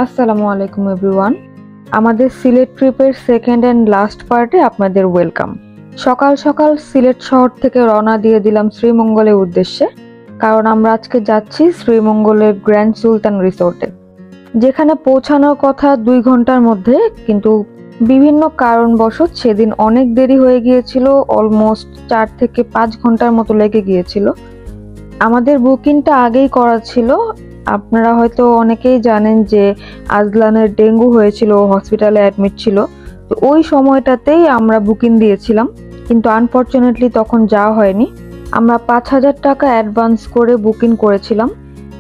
আসসালামু আলাইকুম এভরিওয়ান। আমাদের সিলেট ট্রিপের সেকেন্ড অ্যান্ড লাস্ট পার্টে আপনাদের ওয়েলকাম। সকাল সকাল সিলেট শহর থেকে রওনা দিয়ে দিলাম শ্রীমঙ্গলের উদ্দেশ্যে, কারণ আমরা আজকে যাচ্ছি শ্রীমঙ্গলের গ্র্যান্ড সুলতান রিসোর্টে, যেখানে পৌঁছানোর কথা 2 ঘন্টার মধ্যে, কিন্তু বিভিন্ন কারণবশত সেদিন অনেক দেরি হয়ে গিয়েছিল। অলমোস্ট 4 থেকে 5 ঘন্টার মতো লেগে গিয়েছিল। আমাদের বুকিংটা আগেই করা ছিল। আপনারা হয়তো অনেকেই জানেন যে আজলানের ডেঙ্গু হয়েছিল, হসপিটালে অ্যাডমিট ছিল। তো ওই সময়টাতেই আমরা বুকিং দিয়েছিলাম, কিন্তু আনফরচুনেটলি তখন যাওয়া হয়নি। আমরা 5,000 টাকা অ্যাডভান্স করে বুকিং করেছিলাম,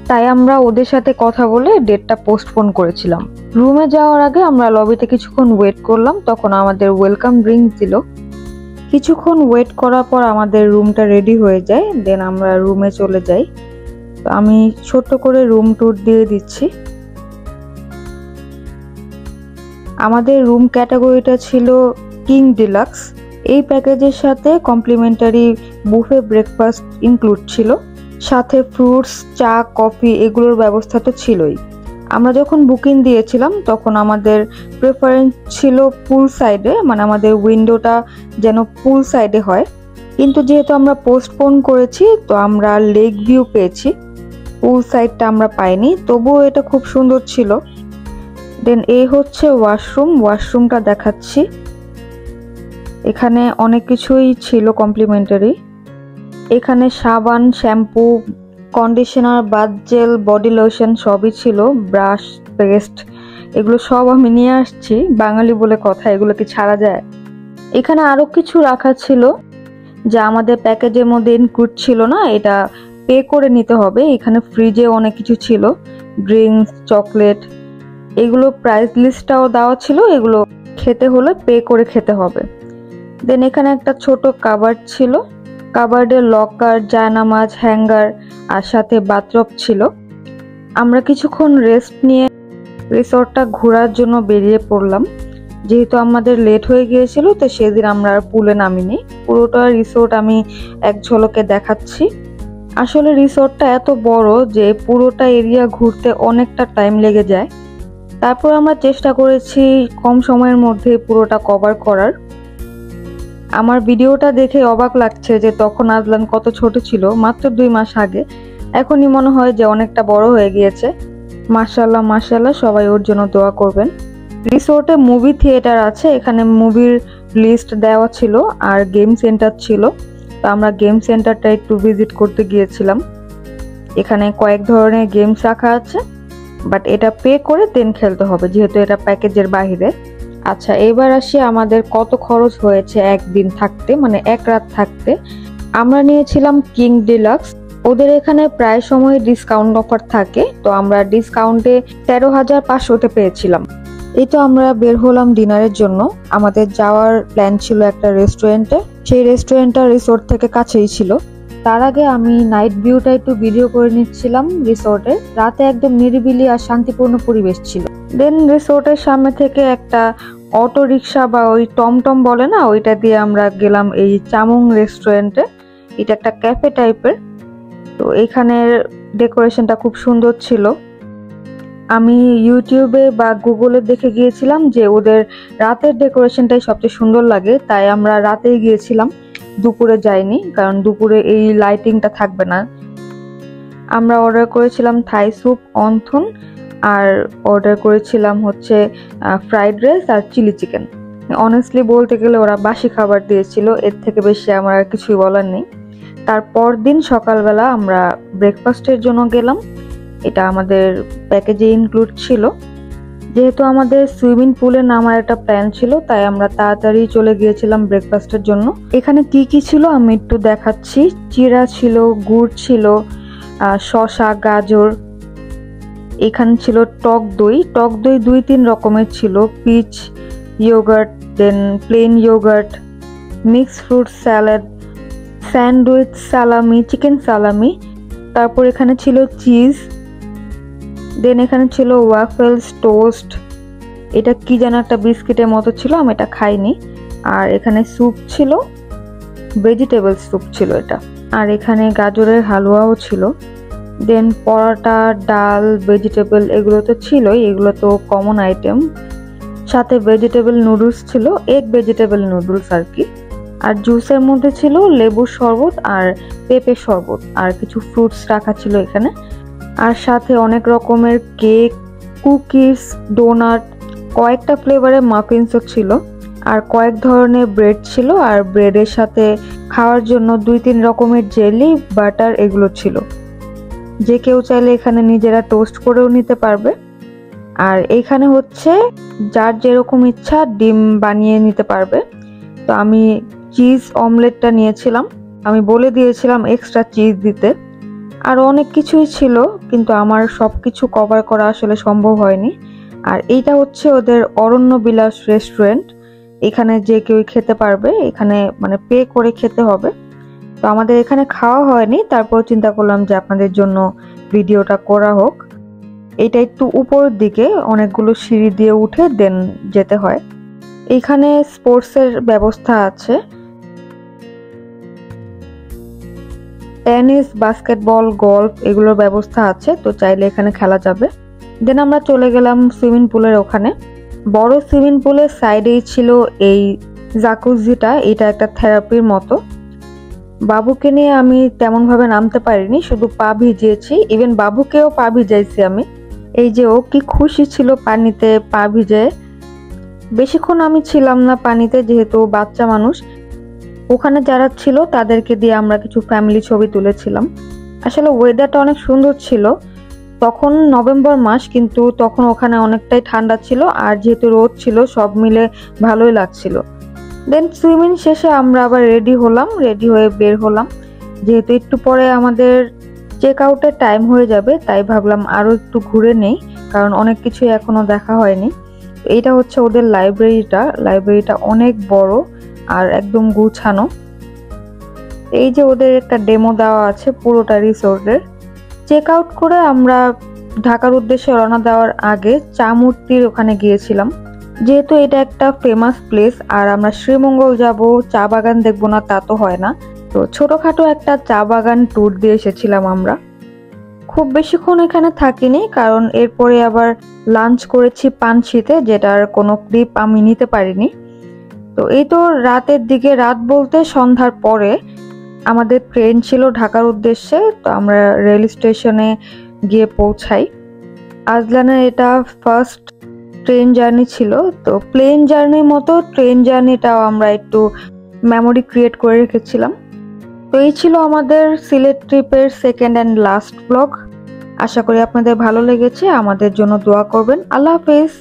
তাই আমরা ওদের সাথে কথা বলে ডেটটা পোস্টপোন করেছিলাম। রুমে যাওয়ার আগে আমরা লবিতে কিছুক্ষণ ওয়েট করলাম, তখন আমাদের ওয়েলকাম ড্রিঙ্ক দিল। কিছুক্ষণ ওয়েট করার পর আমাদের রুমটা রেডি হয়ে যায়, দেন আমরা রুমে চলে যাই। তো আমি ছোট্ট করে রুম ট্যুর দিয়ে দিচ্ছি। আমাদের রুম ক্যাটাগরিটা ছিল কিং ডিলাক্স। এই প্যাকেজের সাথে কমপ্লিমেন্টারি বুফে ব্রেকফাস্ট ইনক্লুড ছিল, সাথে ফ্রুটস, চা, কফি এগুলোর ব্যবস্থা তো ছিলই। আমরা যখন বুকিং দিয়েছিলাম তখন আমাদের প্রেফারেন্স ছিল পুল সাইডে, মানে আমাদের উইন্ডোটা যেন পুল সাইডে হয়, কিন্তু যেহেতু আমরা পোস্টপোন করেছি তো আমরা লেক ভিউ পেয়েছি, পুল সাইডটা আমরা পাইনি। তবুও এটা খুব সুন্দর ছিল। দেন এই হচ্ছে ওয়াশরুমটা দেখাচ্ছি। এখানে অনেক কিছুই ছিল কমপ্লিমেন্টারি। এখানে সাবান, shampoo, conditioner, bath gel, body lotion সবই ছিল, ব্রাশ, পেস্ট, এগুলো সব আমি নিয়ে আসছি। বাঙালি বলে কথা, এগুলো কি ছাড়া যায়? এখানে আরো কিছু রাখা ছিল যা আমাদের প্যাকেজের মধ্যে ইনক্লুড ছিল না, এটা পে করে নিতে হবে। এখানে ফ্রিজে অনেক কিছু ছিল, ড্রিঙ্কস, চকলেট, এগুলো প্রাইস লিস্টটাও দেওয়া ছিল, এগুলো খেতে হলে পে করে খেতে হবে। দেন এখানে একটা ছোট কাবার্ড ছিল, কাবার্ডে লকার, জায়নামাজ, হ্যাঙ্গার আর সাথে বাথটব ছিল। আমরা কিছুক্ষণ রেস্ট নিয়ে রিসর্টটা ঘোরার জন্য বেরিয়ে পড়লাম। যেহেতু আমাদের লেট হয়ে গিয়েছিল তো সেদিন আমরা আর পুলে নামিনি। পুরোটা রিসোর্ট আমি এক ঝলকে দেখাচ্ছি। আসলে রিসোর্টটা এত বড় যে পুরোটা এরিয়া ঘুরতে অনেকটা টাইম লেগে যায়। তারপর আমরা চেষ্টা করেছি কম সময়ের মধ্যে পুরোটা কভার করার। আমার ভিডিওটা দেখে অবাক লাগছে যে তখন আজলান কত ছোট ছিল, মাত্র 2 মাস আগে। এখনই মনে হয় যে অনেকটা বড় হয়ে গিয়েছে। মাশাআল্লাহ মাশাআল্লাহ, সবাই ওর জন্য দোয়া করবেন। রিসোর্টে মুভি থিয়েটার আছে, এখানে মুভির লিস্ট দেওয়া ছিল, আর গেম সেন্টার ছিল। তো আমরা গেম সেন্টারটা একটু ভিজিট করতে গিয়েছিলাম। এখানে কয়েক ধরনের গেমস রাখা আছে, বাট এটা পে করে দেন খেলতে হবে, যেহেতু এটা প্যাকেজের বাইরে। আচ্ছা, এবার আসি আমাদের কত খরচ হয়েছে একদিন থাকতে, মানে এক রাত থাকতে। আমরা নিয়েছিলাম কিং ডিলাক্স। ওদের এখানে প্রায় সময় ডিসকাউন্ট অফার থাকে, তো আমরা ডিসকাউন্টে 13,500-তে পেয়েছিলাম। এই তো আমরা বের হলাম ডিনারের জন্য। আমাদের যাওয়ার প্ল্যান ছিল একটা রেস্টুরেন্টে, সেই রেস্টুরেন্টটা রিসোর্ট থেকে কাছেই ছিল। তার আগে আমি নাইট ভিউটা একটু ভিডিও করে নিচ্ছিলাম রিসোর্টের। রাতে একদম নিরিবিলি আর শান্তিপূর্ণ পরিবেশ ছিল। দেন রিসোর্টের সামনে থেকে একটা অটো রিক্সা বা ওই টমটম বলে না, ওইটা দিয়ে আমরা গেলাম এই চামুং রেস্টুরেন্টে। এটা একটা ক্যাফে টাইপের। তো এখানের ডেকোরেশনটা খুব সুন্দর ছিল। আমি ইউটিউবে বা গুগলে দেখে গিয়েছিলাম যে ওদের রাতের ডেকোরেশনটাই সবচেয়ে সুন্দর লাগে, তাই আমরা রাতেই গিয়েছিলাম, দুপুরে যাইনি, কারণ দুপুরে এই লাইটিংটা থাকবে না। আমরা অর্ডার করেছিলাম থাই স্যুপ, অন্থন, আর অর্ডার করেছিলাম হচ্ছে ফ্রাইড রাইস আর চিলি চিকেন। অনেস্টলি বলতে গেলে ওরা বাসি খাবার দিয়েছিল, এর থেকে বেশি আমার আর কিছুই বলার নেই। তারপর দিন সকালবেলা আমরা ব্রেকফাস্টের জন্য গেলাম। এটা আমাদের প্যাকেজে ইনক্লুড ছিল। যেহেতু আমাদের সুইমিং পুলে নামার একটা প্ল্যান ছিল, তাই আমরা তাড়াতাড়ি চলে গিয়েছিলাম ব্রেকফাস্টের জন্য। এখানে কি কি ছিল আমি একটু দেখাচ্ছি। চিড়া ছিল, গুড় ছিল, শসা, গাজর। এখানে ছিল টক দই 2-3 রকমের ছিল, peach yogurt, then plain yogurt, mix fruit salad, sandwich, salami, chicken salami. তারপর এখানে ছিল চিজ। দেন এখানে ছিল ওয়াফেলস, টোস্ট, এটা কি যেন একটা বিস্কিটের মতো ছিল, আমি এটা খাইনি। আর এখানে স্যুপ ছিল, ভেজিটেবল স্যুপ ছিল এটা। আর এখানে গাজরের হালুয়াও ছিল। দেন পরোটা, ডাল, ভেজিটেবল এগুলো তো ছিলই, এগুলো তো কমন আইটেম। সাথে ভেজিটেবল নুডলস ছিল, এগ ভেজিটেবল নুডলস আর কি। আর জুসের মধ্যে ছিল লেবুর শরবত আর পেঁপে শরবত, আর কিছু ফ্রুটস রাখা ছিল এখানে। আর সাথে অনেক রকমের কেক, কুকিজ, ডোনাট, কয়েকটা ফ্লেভারের মাফিনসও ছিল, আর কয়েক ধরনের ব্রেড ছিল। আর ব্রেডের সাথে খাওয়ার জন্য 2-3 রকমের জেলি, বাটার এগুলো ছিল। যে কেউ চাইলে এখানে নিজেরা টোস্ট করেও নিতে পারবে। আর এখানে হচ্ছে যার যেরকম ইচ্ছা ডিম বানিয়ে নিতে পারবে। তো আমি চিজ অমলেটটা নিয়েছিলাম, আমি বলে দিয়েছিলাম এক্সট্রা চিজ দিতে। আর অনেক কিছুই ছিল, কিন্তু আমার সবকিছু কভার করা আসলে সম্ভব হয়নি। আর এইটা হচ্ছে ওদের অরণ্য বিলাস রেস্টুরেন্ট, এখানে যে কেউ খেতে পারবে, এখানে মানে পে করে খেতে হবে। তো আমাদের এখানে খাওয়া হয়নি, তারপর চিন্তা করলাম যে আপনাদের জন্য ভিডিওটা করা হোক। এটা একটু উপরের দিকে, অনেকগুলো সিঁড়ি দিয়ে উঠে দেন যেতে হয়। এখানে স্পোর্টসের ব্যবস্থা আছে, টেনিস, বাস্কেটবল, গলফ এগুলোর ব্যবস্থা আছে, তো চাইলে এখানে খেলা যাবে। দেন আমরা চলে গেলাম সুইমিং পুলের ওখানে। বড় সুইমিং পুলের সাইডেই ছিল এই জাকুজিটা, এটা একটা থেরাপির মতো। বাবুকে নিয়ে আমি তেমন ভাবে নামতে পারিনি, শুধু পা ভিজিয়েছি, ইভেন বাবুকেও পা ভিজাইছি আমি। এই যে ও কি খুশি ছিল পানিতে পা ভিজে। বেশিক্ষণ আমি ছিলাম না পানিতে, যেহেতু বাচ্চা মানুষ। ওখানে যারা ছিল তাদেরকে দিয়ে আমরা কিছু ফ্যামিলি ছবি তুলেছিলাম। আসলে ওয়েদারটা অনেক সুন্দর ছিল, তখন নভেম্বর মাস, কিন্তু তখন ওখানে অনেকটাই ঠান্ডা ছিল, আর যেহেতু রোদ ছিল সব মিলে ভালোই লাগছিল। দেন সুইমিং শেষে আমরা আবার রেডি হলাম, রেডি হয়ে বের হলাম। যেহেতু একটু পরে আমাদের চেক আউটের টাইম হয়ে যাবে, তাই ভাবলাম আরো একটু ঘুরে নেই, কারণ অনেক কিছুই এখনো দেখা হয়নি। এইটা হচ্ছে ওদের লাইব্রেরিটা অনেক বড় আর একদম গুছানো। এই যে ওদের একটা ডেমো দেওয়া আছে পুরোটা রিসোর্টের। চেক আউট করে আমরা ঢাকার উদ্দেশ্যে রওনা দেওয়ার আগে চা মূর্তির ওখানে গিয়েছিলাম। যেহেতু এটা একটা ফেমাস প্লেস, আর আমরা শ্রীমঙ্গল যাব, চা বাগান দেখবো না তা তো হয় না। তো ছোটখাটো একটা চা বাগান ট্যুর দিয়ে এসেছিলাম আমরা। খুব বেশিক্ষণ এখানে থাকিনি, কারণ এরপরে আবার লাঞ্চ করেছি পানশিতে, যেটার কোনো ক্লিপ আমি নিতে পারিনি। তো এই তো রাতের দিকে, রাত বলতে সন্ধ্যার পরে আমাদের ট্রেন ছিল ঢাকার উদ্দেশ্যে। তো আমরা রেল স্টেশনে গিয়ে পৌঁছাই। আজলানের এটা ফার্স্ট ট্রেন জার্নি ছিল, তো প্লেন জার্নির মতো ট্রেন জার্নিটাও আমরা একটু মেমোরি ক্রিয়েট করে রেখেছিলাম। তো এই ছিল আমাদের সিলেট ট্রিপের সেকেন্ড অ্যান্ড লাস্ট ব্লগ। আশা করি আপনাদের ভালো লেগেছে, আমাদের জন্য দোয়া করবেন। আল্লাহ হাফেজ।